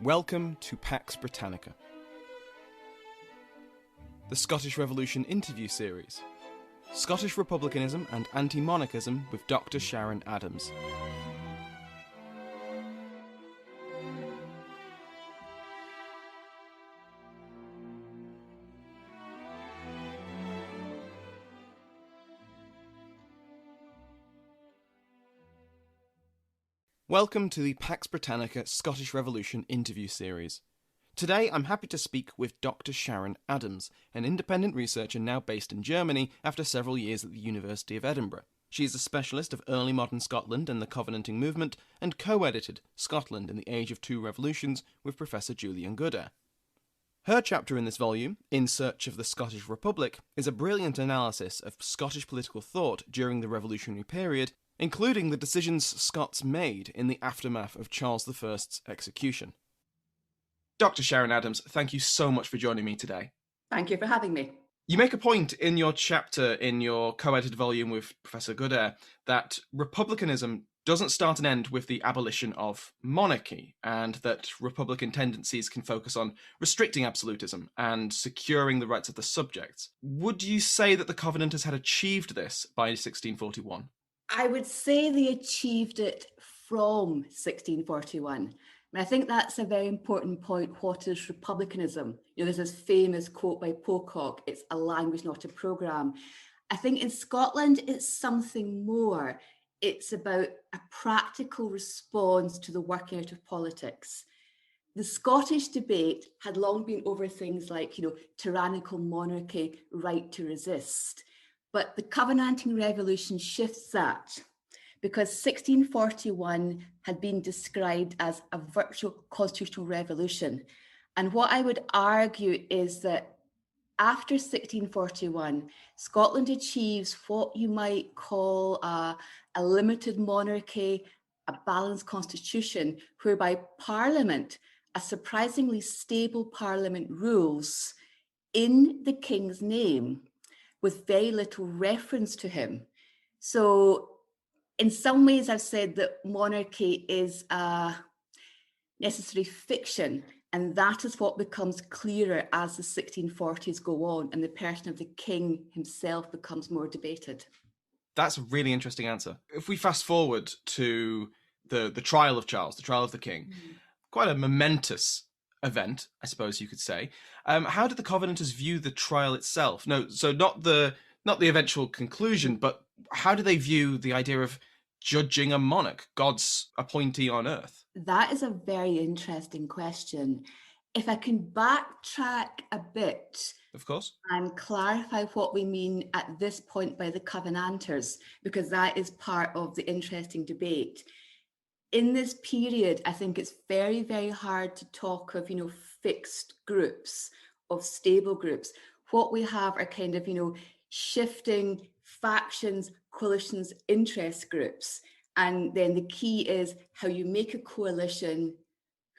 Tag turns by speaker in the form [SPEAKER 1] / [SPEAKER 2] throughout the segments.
[SPEAKER 1] Welcome to Pax Britannica, the Scottish Revolution interview series, Scottish Republicanism and Anti-Monarchism with Dr. Sharon Adams. Welcome to the Pax Britannica Scottish Revolution interview series. Today I'm happy to speak with Dr. Sharon Adams, an independent researcher now based in Germany after several years at the University of Edinburgh. She is a specialist of early modern Scotland and the Covenanting movement, and co-edited Scotland in the Age of Two Revolutions with Professor Julian Goodare. Her chapter in this volume, In Search of the Scottish Republic, is a brilliant analysis of Scottish political thought during the revolutionary period, including the decisions Scots made in the aftermath of Charles I's execution. Dr. Sharon Adams, thank you so much for joining me today.
[SPEAKER 2] Thank you for having me.
[SPEAKER 1] You make a point in your chapter in your co-edited volume with Professor Goodare that republicanism doesn't start and end with the abolition of monarchy, and that republican tendencies can focus on restricting absolutism and securing the rights of the subjects. Would you say that the Covenanters had achieved this by 1641?
[SPEAKER 2] I would say they achieved it from 1641. And I think that's a very important point. What is republicanism? There's this famous quote by Pocock, it's a language, not a programme. I think in Scotland, it's something more. It's about a practical response to the working out of politics. The Scottish debate had long been over things like, tyrannical monarchy, right to resist. But the Covenanting Revolution shifts that, because 1641 had been described as a virtual constitutional revolution. And what I would argue is that after 1641, Scotland achieves what you might call a limited monarchy, a balanced constitution, whereby Parliament, a surprisingly stable Parliament, rules in the King's name, with very little reference to him. So in some ways, I've said that monarchy is a necessary fiction, and that is what becomes clearer as the 1640s go on, and the person of the king himself becomes more debated.
[SPEAKER 1] That's a really interesting answer. If we fast forward to the trial of Charles, the trial of the king, quite a momentous event, I suppose you could say. How did the Covenanters view the trial itself? No, so not the eventual conclusion, but how do they view the idea of judging a monarch, God's appointee on earth?
[SPEAKER 2] That is a very interesting question. If I can backtrack a bit,
[SPEAKER 1] of course,
[SPEAKER 2] and clarify what we mean at this point by the Covenanters, because that is part of the interesting debate. In this period, I think it's very, very hard to talk of, fixed groups, of stable groups. What we have are kind of, shifting factions, coalitions, interest groups. And then the key is how you make a coalition,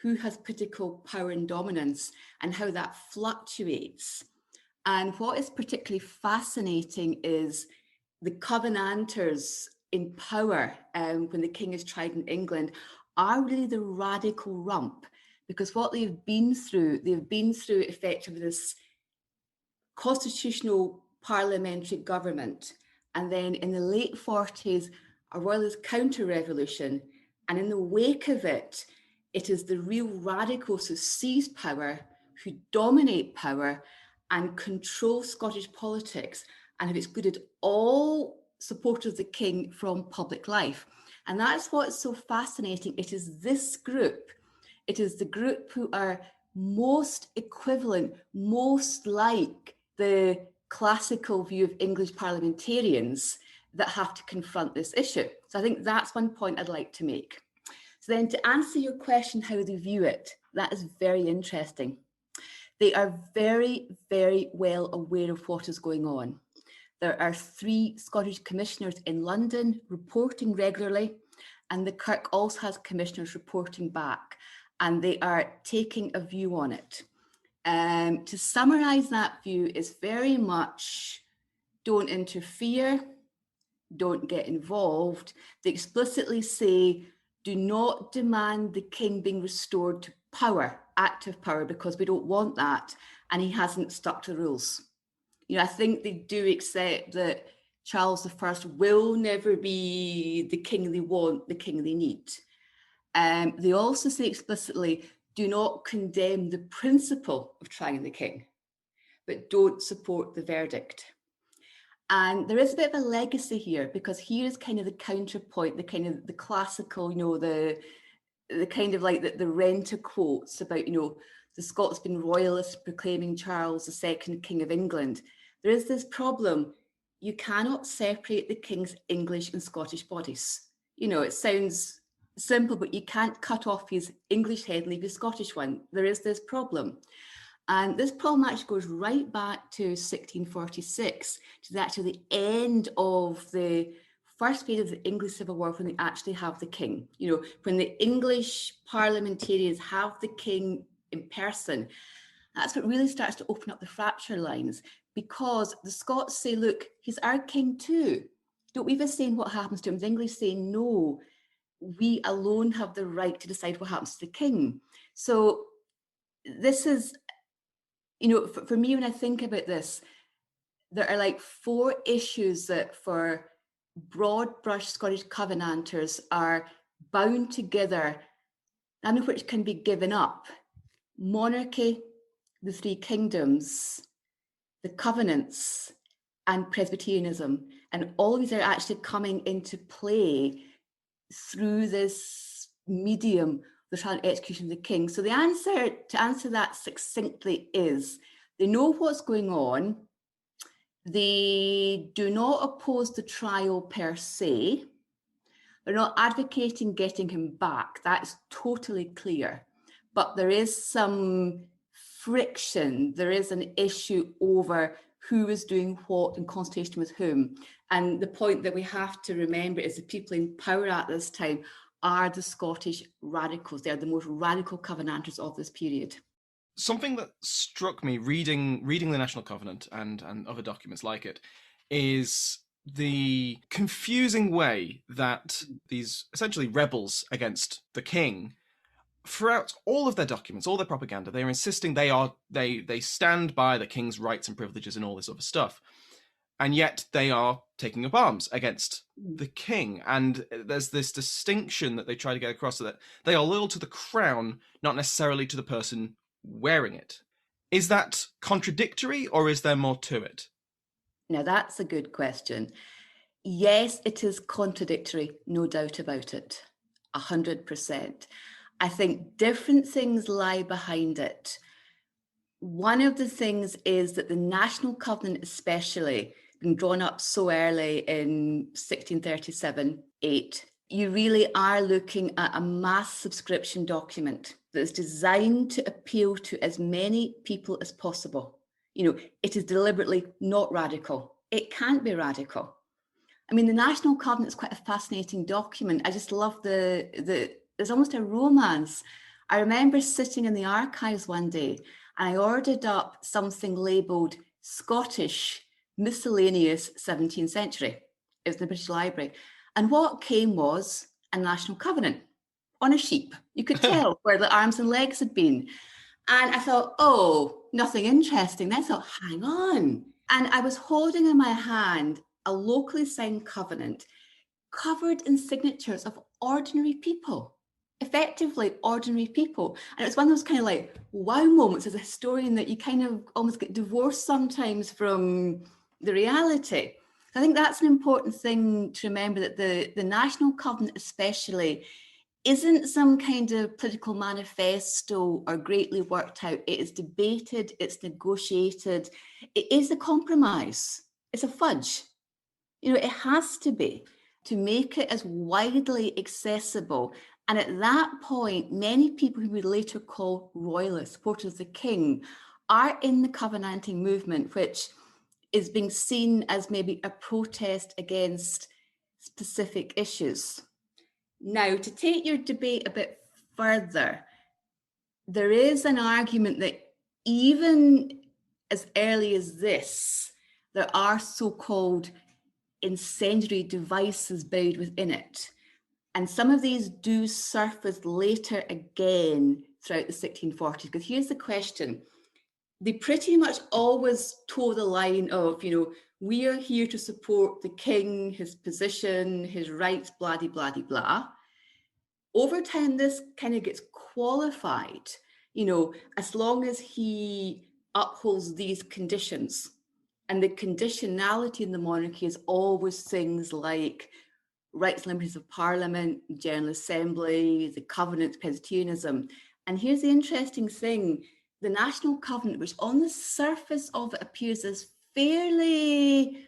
[SPEAKER 2] who has political power and dominance, and how that fluctuates. And what is particularly fascinating is the Covenanters in power when the king is tried in England are really the radical rump, because what they've been through effectively this constitutional parliamentary government, and then in the late 40s a royalist counter-revolution, and in the wake of it, it is the real radicals who seize power, who dominate power and control Scottish politics, and have excluded all supporters of the king from public life. And that's what's so fascinating. It is this group, it is the group who are most equivalent, most like the classical view of English parliamentarians that have to confront this issue. So I think that's one point I'd like to make. So then to answer your question, how they view it, that is very interesting. They are very, very well aware of what is going on. There are 3 Scottish commissioners in London reporting regularly, and the Kirk also has commissioners reporting back, and they are taking a view on it. To summarise that view is very much don't interfere, don't get involved. They explicitly say, do not demand the king being restored to power, active power, because we don't want that. And he hasn't stuck to the rules. I think they do accept that Charles I will never be the king they want, the king they need. They also say explicitly, do not condemn the principle of trying the king, but don't support the verdict. And there is a bit of a legacy here, because here is kind of the counterpoint, the classical, the kind of like the Renter quotes about, the Scots being royalists proclaiming Charles II King of England. There is this problem. You cannot separate the king's English and Scottish bodies. It sounds simple, but you can't cut off his English head and leave his Scottish one. There is this problem. And this problem actually goes right back to 1646, to actually the end of the first phase of the English Civil War, when they actually have the king. When the English parliamentarians have the king in person, that's what really starts to open up the fracture lines, because the Scots say, look, he's our king too. Don't we be saying what happens to him? The English say, no, we alone have the right to decide what happens to the king. So this is, for me, when I think about this, there are like 4 issues that for broad brush Scottish Covenanters are bound together, none of which can be given up. Monarchy, the 3 kingdoms, the covenants, and Presbyterianism. And all of these are actually coming into play through this medium, the trial and execution of the king. So the answer, to answer that succinctly, is they know what's going on. They do not oppose the trial per se. They're not advocating getting him back. That's totally clear. But there is some friction. There is an issue over who is doing what in consultation with whom. And the point that we have to remember is the people in power at this time are the Scottish radicals. They are the most radical Covenanters of this period.
[SPEAKER 1] Something that struck me reading the National Covenant and other documents like it is the confusing way that these essentially rebels against the king, throughout all of their documents, all their propaganda, they are insisting they stand by the king's rights and privileges and all this other stuff. And yet they are taking up arms against the king. And there's this distinction that they try to get across, so that they are loyal to the crown, not necessarily to the person wearing it. Is that contradictory, or is there more to it?
[SPEAKER 2] Now, that's a good question. Yes, it is contradictory, no doubt about it, 100%. I think different things lie behind it. One of the things is that the National Covenant, especially, been drawn up so early in 1637-8, you really are looking at a mass subscription document that's designed to appeal to as many people as possible. It is deliberately not radical. It can't be radical. I mean, the National Covenant is quite a fascinating document. I just love there's almost a romance. I remember sitting in the archives one day and I ordered up something labelled Scottish Miscellaneous 17th Century. It was in the British Library. And what came was a National Covenant on a sheep. You could tell where the arms and legs had been. And I thought, oh, nothing interesting. Then I thought, hang on. And I was holding in my hand a locally signed covenant covered in signatures of ordinary people, effectively ordinary people. And it's one of those kind of like wow moments as a historian, that you kind of almost get divorced sometimes from the reality. I think that's an important thing to remember, that the National Covenant especially isn't some kind of political manifesto or greatly worked out. It is debated, it's negotiated, it is a compromise, it's a fudge. It has to be, to make it as widely accessible. And at that point, many people who we later call royalists, supporters of the king, are in the Covenanting movement, which is being seen as maybe a protest against specific issues. Now, to take your debate a bit further, there is an argument that even as early as this, there are so-called incendiary devices buried within it. And some of these do surface later again throughout the 1640s. Because here's the question. They pretty much always toe the line of, we are here to support the king, his position, his rights, blah, blah, blah, blah. Over time, this kind of gets qualified, as long as he upholds these conditions. And the conditionality in the monarchy is always things like rights and liberties of Parliament, General Assembly, the Covenant, Presbyterianism. And here's the interesting thing. The National Covenant, which on the surface of it appears as fairly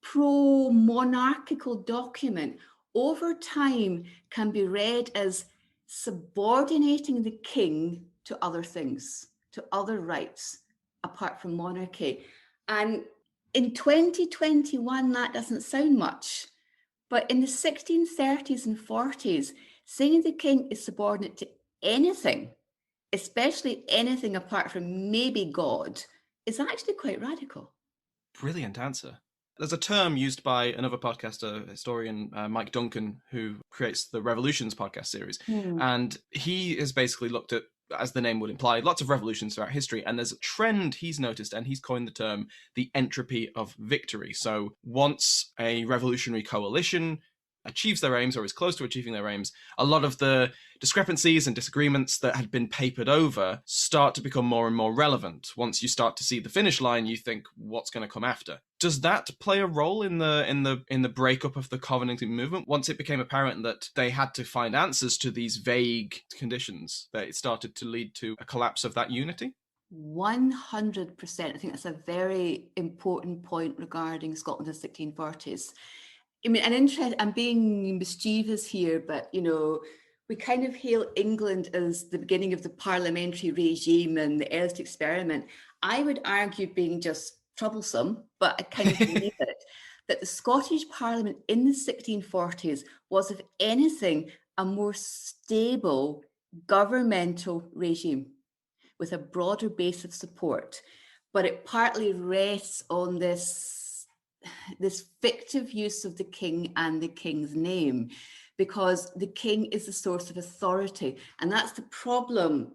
[SPEAKER 2] pro-monarchical document, over time can be read as subordinating the king to other things, to other rights, apart from monarchy. And in 2021, that doesn't sound much. But in the 1630s and 40s, saying the king is subordinate to anything, especially anything apart from maybe God, is actually quite radical.
[SPEAKER 1] Brilliant answer. There's a term used by another podcaster, historian, Mike Duncan, who creates the Revolutions podcast series. And he has basically looked at, as the name would imply, lots of revolutions throughout history. And there's a trend he's noticed, and he's coined the term the entropy of victory. So once a revolutionary coalition achieves their aims or is close to achieving their aims, a lot of the discrepancies and disagreements that had been papered over start to become more and more relevant. Once you start to see the finish line, you think, what's going to come after? Does that play a role in the breakup of the Covenanting movement? Once it became apparent that they had to find answers to these vague conditions, that it started to lead to a collapse of that unity?
[SPEAKER 2] 100%. I think that's a very important point regarding Scotland in the 1640s. I mean, I'm being mischievous here, but, we kind of hail England as the beginning of the parliamentary regime and the earliest experiment. I would argue being just troublesome, but I kind of believe it, that the Scottish Parliament in the 1640s was, if anything, a more stable governmental regime with a broader base of support. But it partly rests on this fictive use of the king and the king's name, because the king is the source of authority. And that's the problem.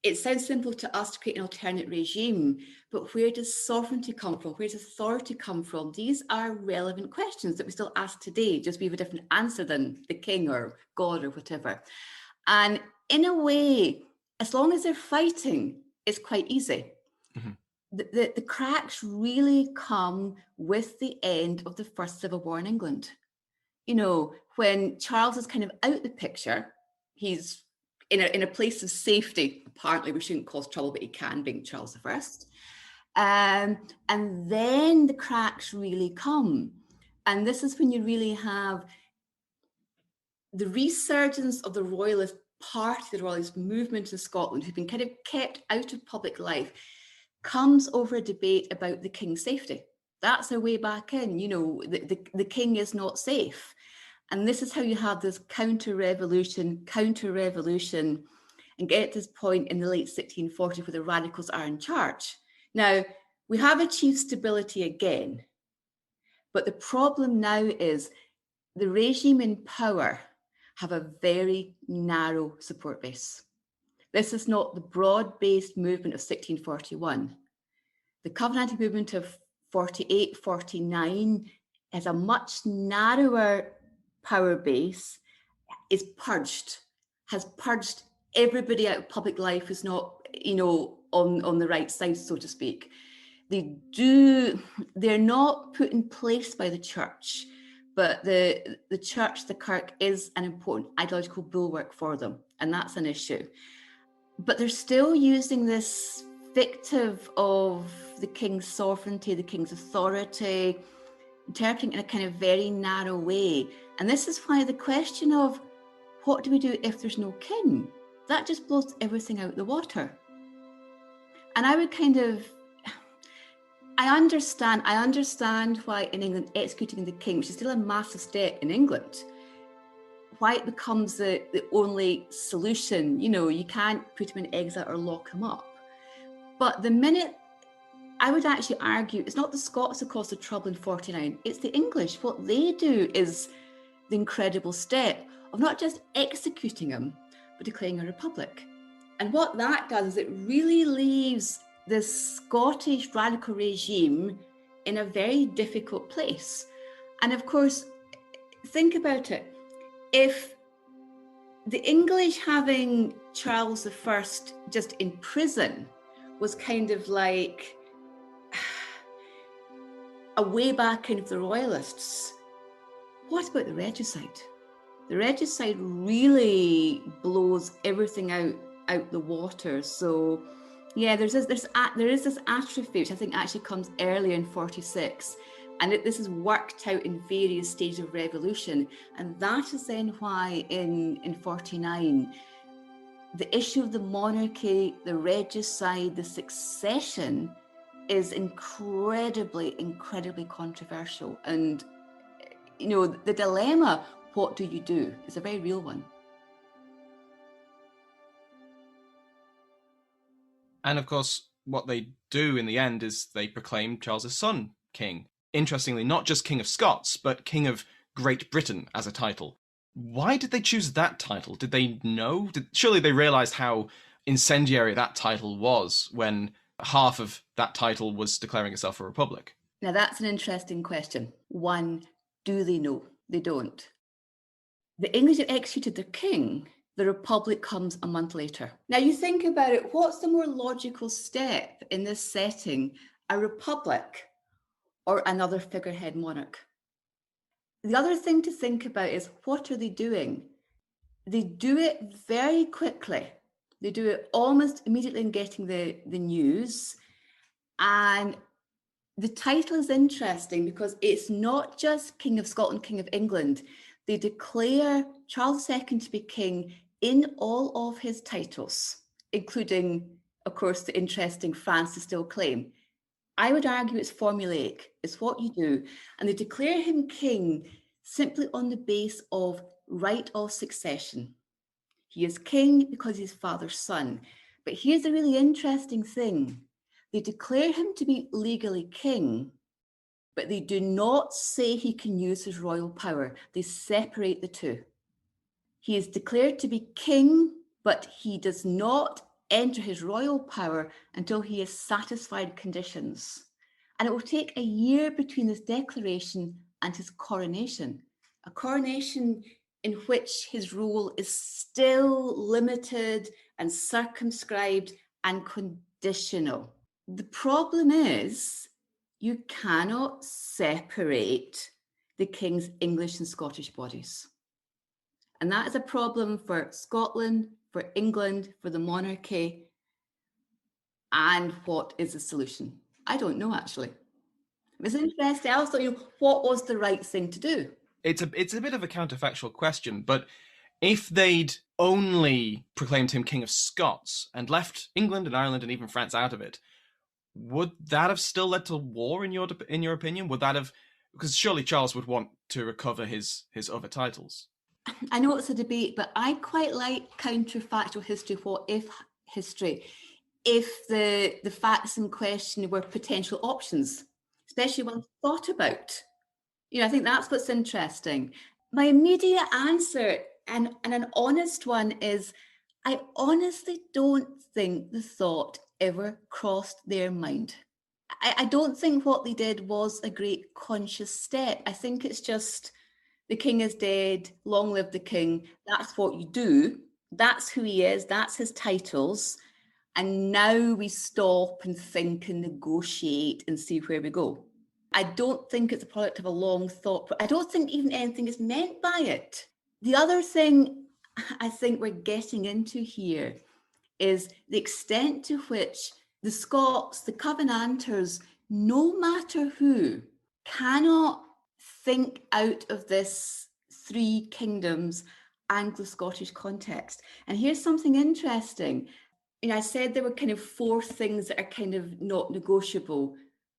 [SPEAKER 2] It sounds simple to us to create an alternate regime, but where does sovereignty come from? Where does authority come from? These are relevant questions that we still ask today, just we have a different answer than the king or God or whatever. And in a way, as long as they're fighting, it's quite easy. Mm-hmm. The cracks really come with the end of the First Civil War in England. When Charles is kind of out the picture, he's in a place of safety. Apparently, we shouldn't cause trouble, but he can, being Charles I. And then the cracks really come. And this is when you really have the resurgence of the Royalist Party, the Royalist movement in Scotland, who've been kind of kept out of public life, comes over a debate about the king's safety. That's their way back in. The king is not safe. And this is how you have this counter-revolution, and get to this point in the late 1640s where the radicals are in charge. Now, we have achieved stability again, but the problem now is the regime in power have a very narrow support base. This is not the broad-based movement of 1641. The Covenanting movement of 48, 49 has a much narrower power base, has purged everybody out of public life who's not, on the right side, so to speak. They're not put in place by the church, but the church, the kirk, is an important ideological bulwark for them, and that's an issue. But they're still using this fictive of the king's sovereignty, the king's authority, interpreting in a kind of very narrow way. And this is why the question of what do we do if there's no king, that just blows everything out the water. And I would I understand why in England executing the king, which is still a massive step in England, why it becomes the only solution. You can't put him in exile or lock him up. But the minute, I would actually argue, it's not the Scots who caused the trouble in 49, it's the English. What they do is the incredible step of not just executing him, but declaring a republic. And what that does is it really leaves the Scottish radical regime in a very difficult place. And of course, think about it. If the English having Charles I just in prison was kind of like a way back in of the Royalists, what about the regicide? The regicide really blows everything out the water. So yeah, there is this atrophy, which I think actually comes earlier in 46. And this is worked out in various stages of revolution. And that is then why in 49, the issue of the monarchy, the regicide, the succession is incredibly controversial. And, you know, the dilemma, what do you do, is a very real one.
[SPEAKER 1] And of course, what they do in the end is they proclaim Charles's son king. Interestingly, not just King of Scots, but King of Great Britain as a title. Why did they choose that title? Did they know? Surely they realised how incendiary that title was when half of that title was declaring itself a republic.
[SPEAKER 2] Now, that's an interesting question. One, do they know? They don't. The English have executed their king. The republic comes a month later. Now, you think about it, what's the more logical step in this setting? A republic or another figurehead monarch? The other thing to think about is, what are they doing? They do it very quickly. They do it almost immediately in getting the news. And the title is interesting because it's not just King of Scotland, King of England. They declare Charles II to be king in all of his titles, including, of course, the interesting France is still claim. I would argue it's formulaic. It's what you do. And they declare him king simply on the base of right of succession. He is king because he's father's son. But here's a really interesting thing. They declare him to be legally king, but they do not say he can use his royal power. They separate the two. He is declared to be king, but he does not enter his royal power until he has satisfied conditions. And it will take a year between this declaration and his coronation, a coronation in which his rule is still limited and circumscribed and conditional. The problem is you cannot separate the king's English and Scottish bodies. And that is a problem for Scotland, for England, for the monarchy. And what is the solution? I don't know, actually. It's interesting. I also, what was the right thing to do?
[SPEAKER 1] It's a bit of a counterfactual question, but if they'd only proclaimed him King of Scots and left England and Ireland and even France out of it, would that have still led to war in your opinion? Would that have, because surely Charles would want to recover his other titles.
[SPEAKER 2] I know it's a debate, but I quite like counterfactual history, what if history, if the facts in question were potential options, especially when thought about. I think that's what's interesting. My immediate answer, and an honest one, is I honestly don't think the thought ever crossed their mind. I don't think what they did was a great conscious step. I think it's just, the king is dead, long live the king. That's what you do. That's who he is. That's his titles. And now we stop and think and negotiate and see where we go. I don't think it's a product of a long thought, but I don't think even anything is meant by it. The other thing I think we're getting into here is the extent to which the Scots, the Covenanters, no matter who, cannot think out of this three kingdoms Anglo-Scottish context. And here's something interesting. I said there were kind of four things that are kind of not negotiable,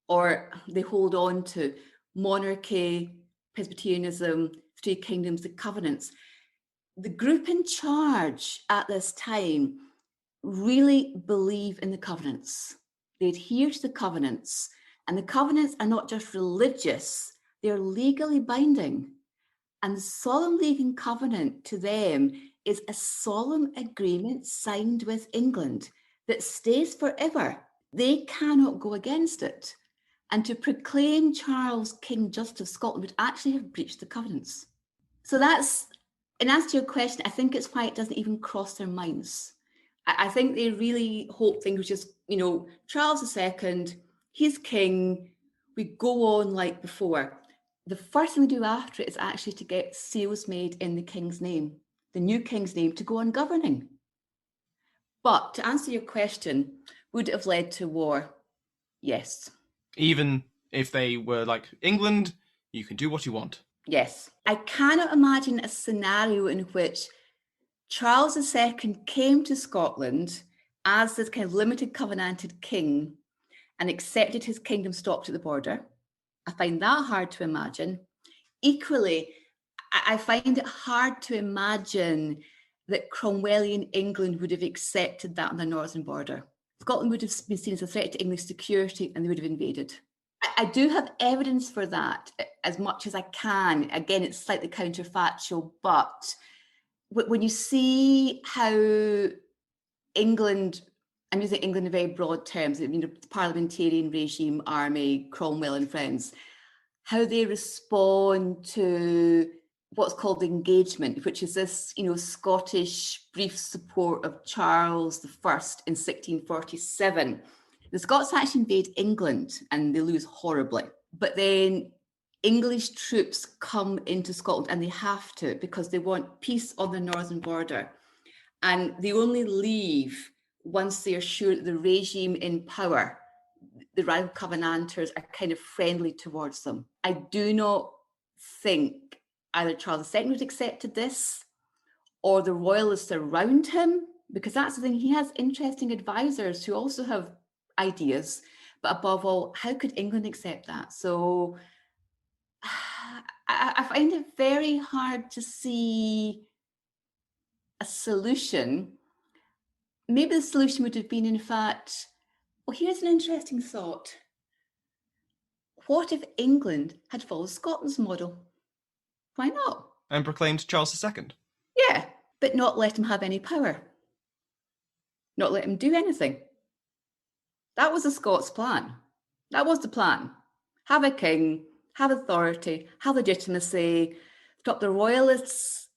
[SPEAKER 2] or they hold on to: monarchy, Presbyterianism, three kingdoms, the covenants. The group in charge at this time really believe in the covenants. They adhere to the covenants, and the covenants are not just religious, they're legally binding. And the Solemn League and Covenant to them is a solemn agreement signed with England that stays forever. They cannot go against it. And to proclaim Charles King Just of Scotland would actually have breached the covenants. So that's, in answer to your question, I think it's why it doesn't even cross their minds. I think they really hope things was just, Charles II, he's king, we go on like before. The first thing we do after it is actually to get seals made in the king's name, the new king's name, to go on governing. But to answer your question, would it have led to war? Yes.
[SPEAKER 1] Even if they were like, England, you can do what you want.
[SPEAKER 2] Yes. I cannot imagine a scenario in which Charles II came to Scotland as this kind of limited covenanted king and accepted his kingdom stopped at the border. I find that hard to imagine. Equally, I find it hard to imagine that Cromwellian England would have accepted that on the northern border. Scotland would have been seen as a threat to English security and they would have invaded. I do have evidence for that as much as I can. Again, it's slightly counterfactual, but when you see how England, I'm using England in very broad terms, the parliamentarian regime, army, Cromwell and friends, how they respond to what's called engagement, which is this, Scottish brief support of Charles I in 1647. The Scots actually invade England and they lose horribly. But then English troops come into Scotland and they have to because they want peace on the northern border. And they only leave once they are sure that the regime in power, the rival Covenanters, are kind of friendly towards them. I do not think either Charles II would have accepted this or the royalists around him, because that's the thing, he has interesting advisors who also have ideas, but above all, how could England accept that? So I find it very hard to see a solution. Maybe the solution would have been, in fact, well, here's an interesting thought. What if England had followed Scotland's model? Why not?
[SPEAKER 1] And proclaimed Charles II.
[SPEAKER 2] Yeah, but not let him have any power. Not let him do anything. That was the Scots' plan. That was the plan. Have a king, have authority, have legitimacy, stop the royalists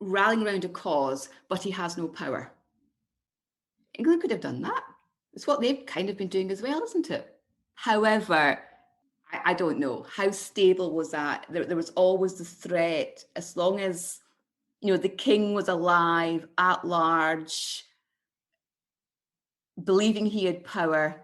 [SPEAKER 2] rallying around a cause, but he has no power. England could have done that. It's what they've kind of been doing as well, isn't it? However, I don't know. How stable was that? There was always the threat, as long as, the king was alive, at large, believing he had power.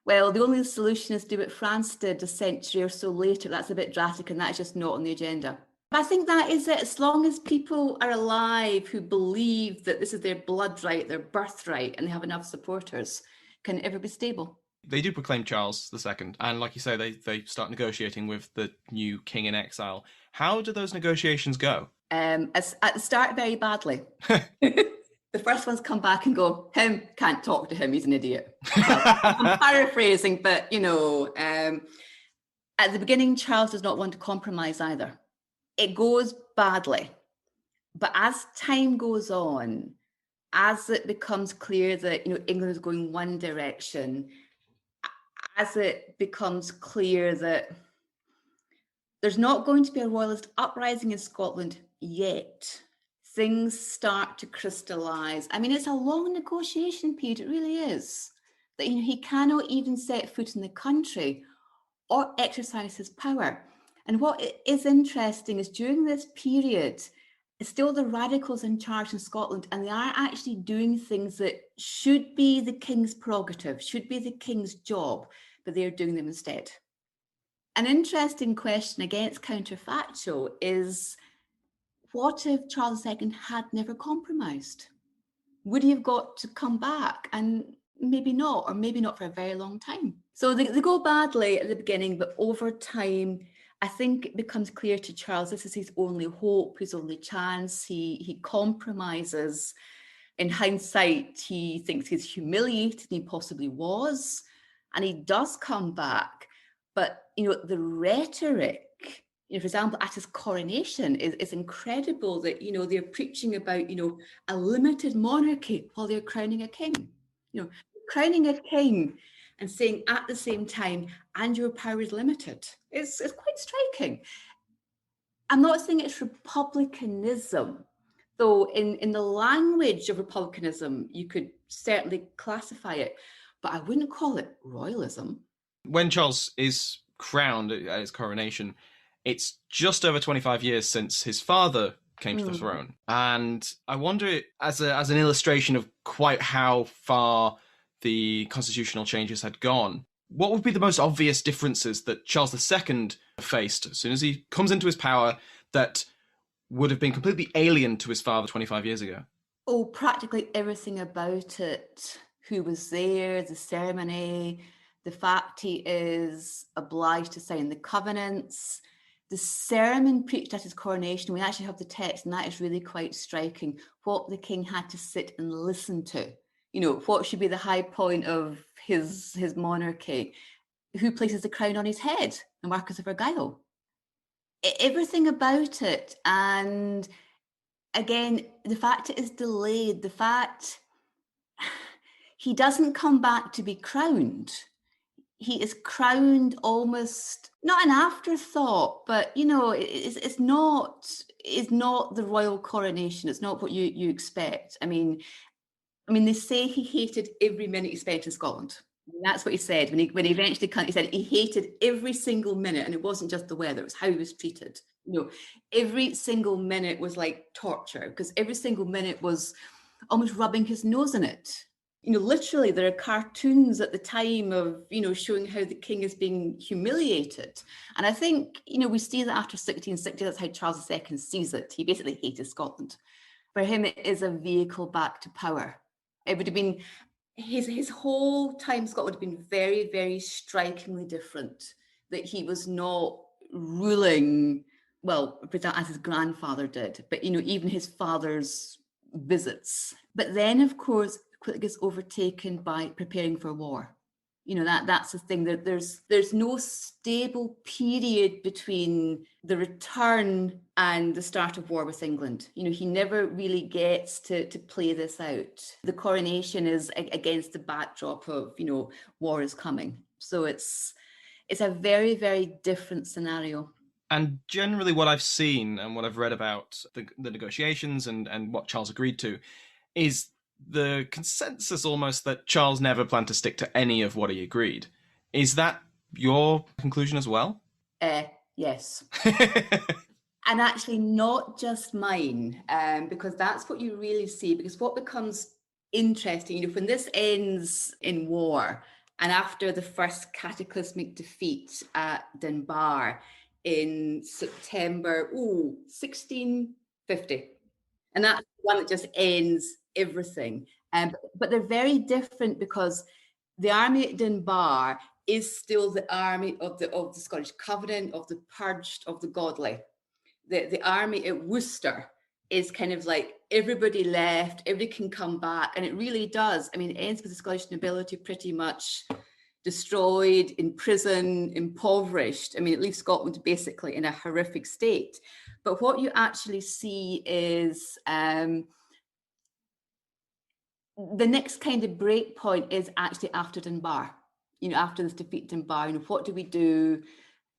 [SPEAKER 2] Well, the only solution is to do what France did a century or so later. That's a bit drastic and that's just not on the agenda. But I think that is it. As long as people are alive who believe that this is their blood right, their birthright, and they have enough supporters, can it ever be stable?
[SPEAKER 1] They do proclaim Charles II, and like you say, they start negotiating with the new king in exile. How do those negotiations go?
[SPEAKER 2] At the start, very badly. The first ones come back and go, him, can't talk to him, he's an idiot. Well, I'm paraphrasing, but, at the beginning, Charles does not want to compromise either. It goes badly. But as time goes on, as it becomes clear that, England is going one direction, as it becomes clear that there's not going to be a royalist uprising in Scotland yet, things start to crystallise. I mean, it's a long negotiation period, it really is. That, he cannot even set foot in the country or exercise his power. And what is interesting is during this period, it's still the radicals in charge in Scotland, and they are actually doing things that should be the king's prerogative, should be the king's job, but they're doing them instead. An interesting question, again, it's counterfactual, is what if Charles II had never compromised? Would he have got to come back? And maybe not, or maybe not for a very long time. So they go badly at the beginning, but over time, I think it becomes clear to Charles this is his only hope, his only chance. He compromises. In hindsight, he thinks he's humiliated, he possibly was, and he does come back. But, the rhetoric For example, at his coronation, it's incredible that, they're preaching about, a limited monarchy while they're crowning a king. Crowning a king and saying at the same time, and your power is limited. It's quite striking. I'm not saying it's republicanism, though in the language of republicanism, you could certainly classify it, but I wouldn't call it royalism.
[SPEAKER 1] When Charles is crowned at his coronation, it's just over 25 years since his father came to the throne. And I wonder, as an illustration of quite how far the constitutional changes had gone, what would be the most obvious differences that Charles II faced as soon as he comes into his power that would have been completely alien to his father 25 years ago?
[SPEAKER 2] Oh, practically everything about it. Who was there, the ceremony, the fact he is obliged to sign the covenants, the sermon preached at his coronation. We actually have the text, and that is really quite striking. What the king had to sit and listen to. What should be the high point of his monarchy? Who places the crown on his head? The Marquis of Argyll. Everything about it. And again, the fact it is delayed, the fact he doesn't come back to be crowned. He is crowned almost not an afterthought, but it's not the royal coronation. It's not what you expect. I mean, they say he hated every minute he spent in Scotland. And that's what he said when he eventually came. He said he hated every single minute, and it wasn't just the weather; it was how he was treated. Every single minute was like torture, because every single minute was almost rubbing his nose in it. Literally, there are cartoons at the time of, showing how the king is being humiliated. And I think, we see that after 1660, that's how Charles II sees it. He basically hated Scotland. For him, it is a vehicle back to power. It would have been, his whole time in Scotland would have been very, very strikingly different. That he was not ruling, well, as his grandfather did, but, even his father's visits. But then, of course, quickly gets overtaken by preparing for war. That's the thing, that there's no stable period between the return and the start of war with England. He never really gets to play this out. The coronation is against the backdrop of, war is coming. So it's a very, very different scenario.
[SPEAKER 1] And generally what I've seen and what I've read about the negotiations and what Charles agreed to is the consensus almost that Charles never planned to stick to any of what he agreed. Is that your conclusion as well?
[SPEAKER 2] Yes. And actually not just mine, because that's what you really see. Because what becomes interesting, when this ends in war, and after the first cataclysmic defeat at Dunbar in September 1650, and that's the one that just ends everything. But they're very different, because the army at Dunbar is still the army of the Scottish Covenant, of the purged, of the godly. The army at Worcester is kind of like everybody left, everybody can come back, and it really does. It ends with the Scottish nobility pretty much destroyed, in prison, impoverished. It leaves Scotland basically in a horrific state. But what you actually see is the next kind of break point is actually after Dunbar. After this defeat at Dunbar, what do we do?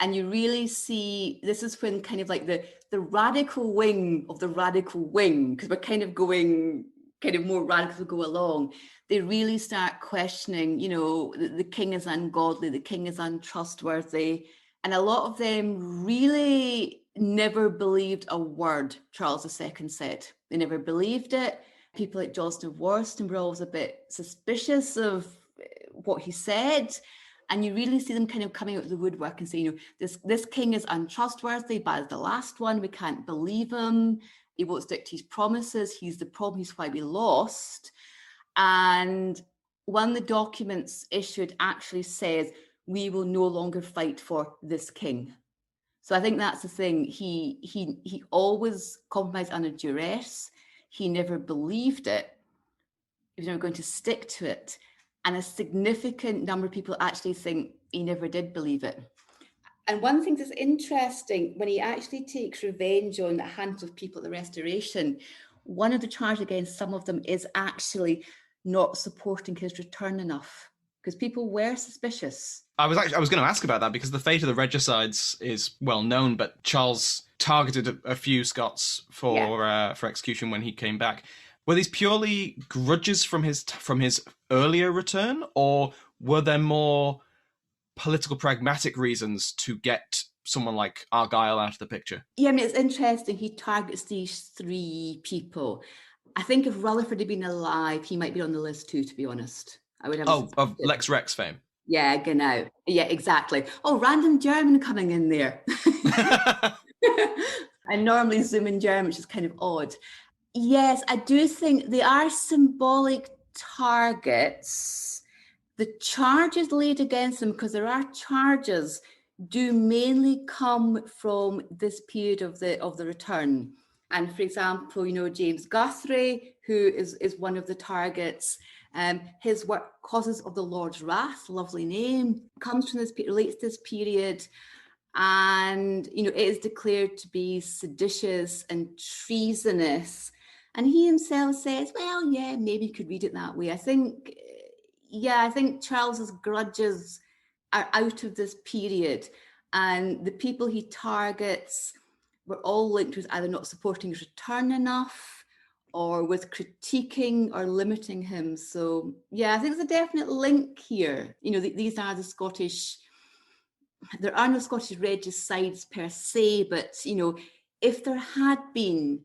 [SPEAKER 2] And you really see, this is when kind of like the radical wing of the radical wing, because we're kind of going kind of more radical go along, they really start questioning, the king is ungodly, the king is untrustworthy. And a lot of them really never believed a word Charles II said. They never believed it. People like Johnston of Worcester were always a bit suspicious of what he said. And you really see them kind of coming out of the woodwork and saying, this king is untrustworthy, but as the last one, we can't believe him. He won't stick to his promises. He's the problem. He's why we lost. And one of the documents issued actually says, we will no longer fight for this king. So I think that's the thing. He always compromised under duress. He never believed it. He was never going to stick to it. And a significant number of people actually think he never did believe it. And one thing that's interesting, when he actually takes revenge on a handful of people at the Restoration, one of the charges against some of them is actually not supporting his return enough, because people were suspicious.
[SPEAKER 1] I was going to ask about that, because the fate of the regicides is well known, but Charles targeted a few Scots for execution when he came back. Were these purely grudges from his earlier return, or were there more political pragmatic reasons to get someone like Argyll out of the picture?
[SPEAKER 2] Yeah, I mean, it's interesting. He targets these three people. I think if Rutherford had been alive, he might be on the list too, to be honest. I would have.
[SPEAKER 1] Of Lex Rex fame.
[SPEAKER 2] Yeah, genau. Yeah, exactly. Oh, random German coming in there. I normally zoom in German, which is kind of odd. Yes, I do think they are symbolic targets. The charges laid against them, because there are charges, do mainly come from this period of the return. And for example, James Guthrie, who is one of the targets, his work, Causes of the Lord's Wrath, lovely name, comes from this, relates to this period. And, it is declared to be seditious and treasonous. And he himself says, well, yeah, maybe you could read it that way. I think Charles's grudges are out of this period. And the people he targets were all linked with either not supporting his return enough, or with critiquing or limiting him. So, yeah, I think there's a definite link here. These are the Scottish... There are no Scottish regicides per se, but, if there had been,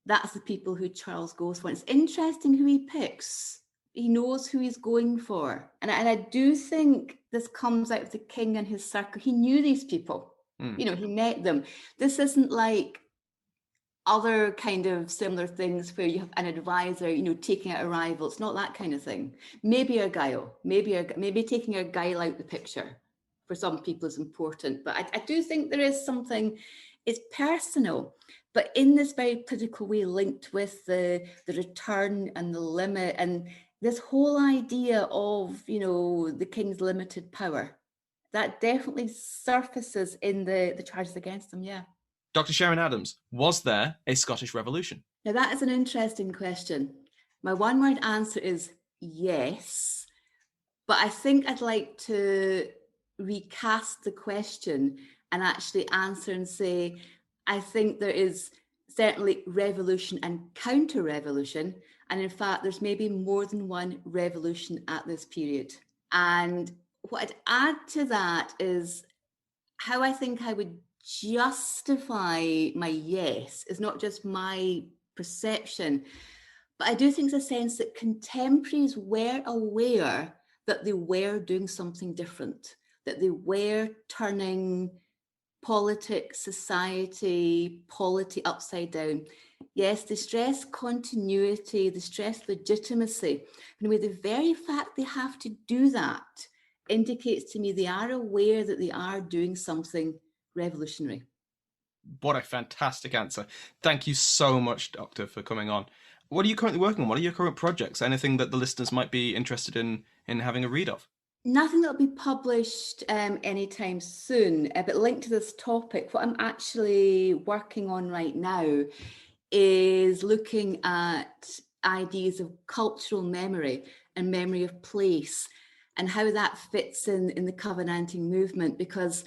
[SPEAKER 2] that's the people who Charles goes for. And it's interesting who he picks. He knows who he's going for. And I do think this comes out of the king and his circle. He knew these people. He met them. This isn't like other kind of similar things where you have an advisor, taking out a rival. It's not that kind of thing. Maybe Argyll, maybe taking Argyll out the picture for some people is important. But I do think there is something, it's personal, but in this very political way, linked with the return and the limit, and this whole idea of, the king's limited power, that definitely surfaces in the charges against them, yeah.
[SPEAKER 1] Dr. Sharon Adams, was there a Scottish Revolution?
[SPEAKER 2] Now, that is an interesting question. My one-word answer is yes, but I think I'd like to recast the question and actually answer and say, I think there is certainly revolution and counter-revolution, and in fact, there's maybe more than one revolution at this period. And what I'd add to that is how I think I would justify my yes is not just my perception, but I do think there's a sense that contemporaries were aware that they were doing something different, that they were turning politics, society, polity upside down. Yes, they stress continuity, they stress legitimacy. Anyway, the very fact they have to do that indicates to me they are aware that they are doing something revolutionary.
[SPEAKER 1] What a fantastic answer. Thank you so much, Doctor, for coming on. What are you currently working on? What are your current projects? Anything that the listeners might be interested in having a read of?
[SPEAKER 2] Nothing that'll be published anytime soon, but linked to this topic, what I'm actually working on right now is looking at ideas of cultural memory and memory of place and how that fits in the Covenanting movement, because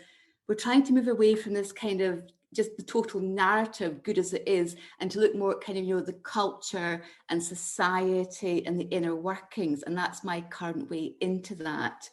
[SPEAKER 2] we're trying to move away from this kind of just the total narrative, good as it is, and to look more at kind of, the culture and society and the inner workings. And that's my current way into that,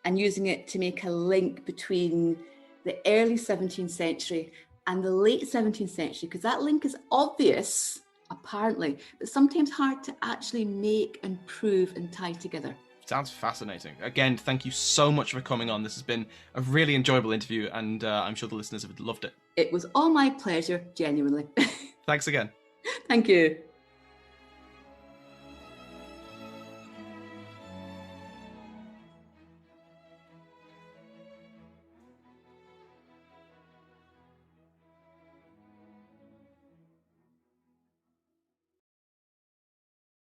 [SPEAKER 2] and using it to make a link between the early 17th century and the late 17th century, because that link is obvious, apparently, but sometimes hard to actually make and prove and tie together.
[SPEAKER 1] Sounds fascinating. Again, thank you so much for coming on. This has been a really enjoyable interview, and I'm sure the listeners have loved it.
[SPEAKER 2] It was all my pleasure, genuinely.
[SPEAKER 1] Thanks again.
[SPEAKER 2] Thank you.